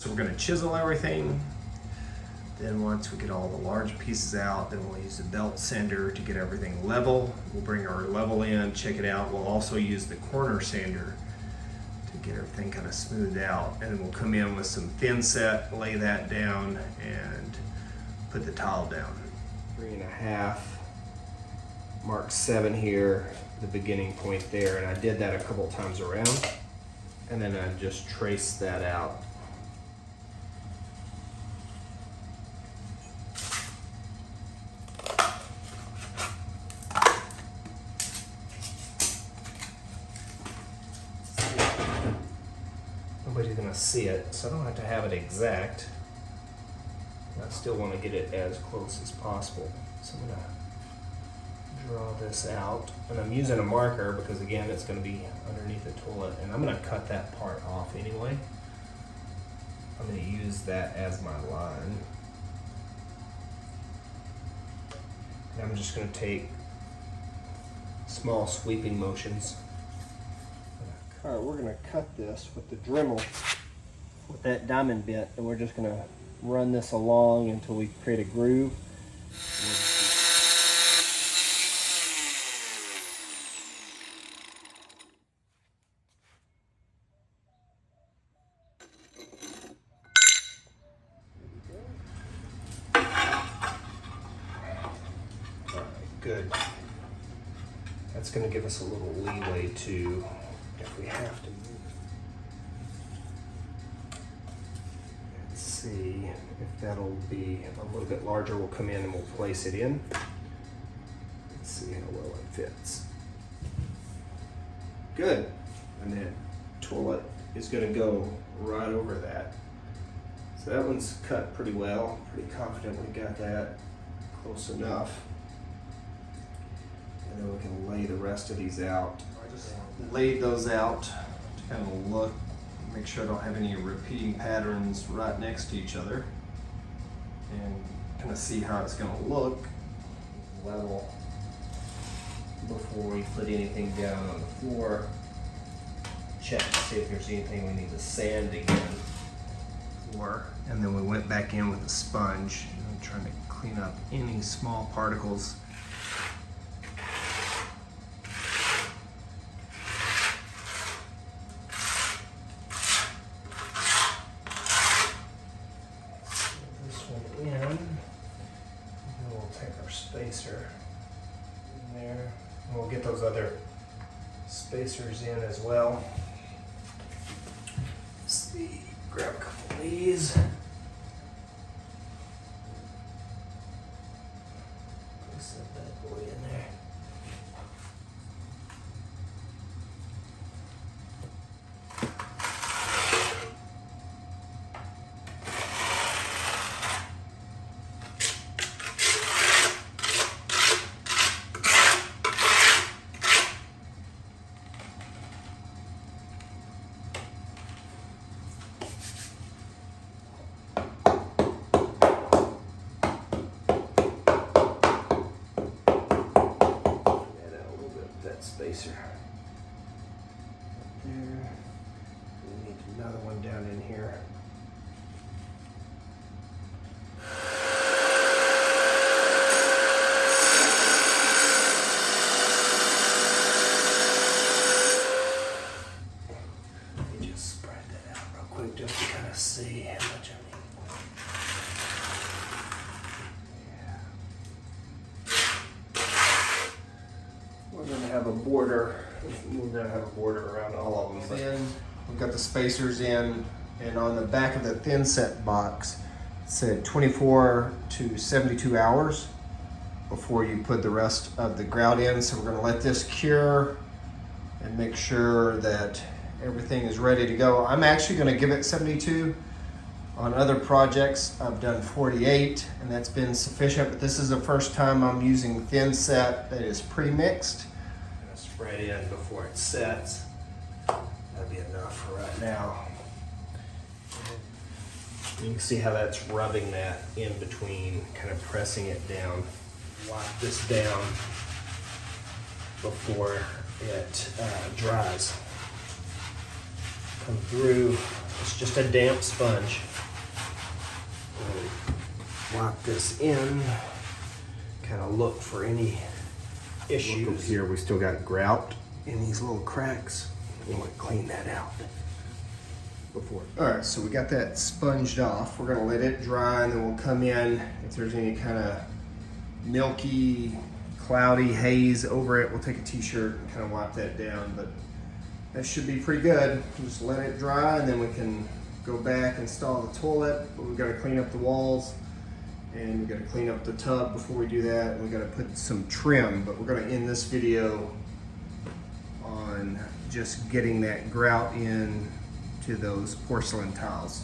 So we're going to chisel everything. Then once we get all the large pieces out, then we'll use the belt sander to get everything level. We'll bring our level in, check it out. We'll also use the corner sander to get everything kind of smoothed out. And then we'll come in with some thin set, lay that down, and put the tile down. 3.5, mark 7 here, the beginning point there. And I did that a couple times around. And then I just traced that out. Nobody's gonna see it, so I don't have to have it exact. I still want to get it as close as possible. So I'm gonna draw this out, and I'm using a marker because again, it's gonna be underneath the toilet, and I'm gonna cut that part off anyway. I'm gonna use that as my line. And I'm just gonna take small sweeping motions. All right, we're gonna cut this with the Dremel with that diamond bit, and we're just gonna run this along until we create a groove. All right, good. That's gonna give us a little leeway to, if we have to move. Let's see if that'll be a little bit larger. We'll come in and we'll place it in. Let's see how well it fits. Good. And then toilet is gonna go right over that. So that one's cut pretty well. Pretty confident we got that close enough. And then we can lay the rest of these out. I just laid those out to kind of look, make sure I don't have any repeating patterns right next to each other, and kind of see how it's going to look level before we put anything down on the floor. Check to see if there's anything we need to sand again. And then we went back in with a sponge, trying to clean up any small particles. Spacer in there. And we'll get those other spacers in as well. Let's see, grab a couple of these. Set that boy in there. Spacer there. We need another one down in here. Let me just spread that out real quick just to kind of see how much I need. We're going to have a border. We're going to have a border around all of them. Then we've got the spacers in, and on the back of the thin set box it said 24 to 72 hours before you put the rest of the grout in. So we're going to let this cure and make sure that everything is ready to go. I'm actually going to give it 72. On other projects, I've done 48, and that's been sufficient, but this is the first time I'm using thin set that is pre-mixed. I'm gonna spread in before it sets. That'll be enough for right now. You can see how that's rubbing that in between, kind of pressing it down. Wipe this down before it dries. Come through It's just a damp sponge. Wipe this in, kind of look for any issues. Look over here, we still got grout in these little cracks. We want to clean that out before. All right, so we got that sponged off. We're gonna let it dry and then we'll come in. If there's any kind of milky, cloudy haze over it, we'll take a t-shirt and kind of wipe that down, but that should be pretty good. Just let it dry and then we can go back, install the toilet, but we've got to clean up the walls and we've got to clean up the tub before we do that. And we've got to put some trim, but we're going to end this video on just getting that grout in to those porcelain tiles.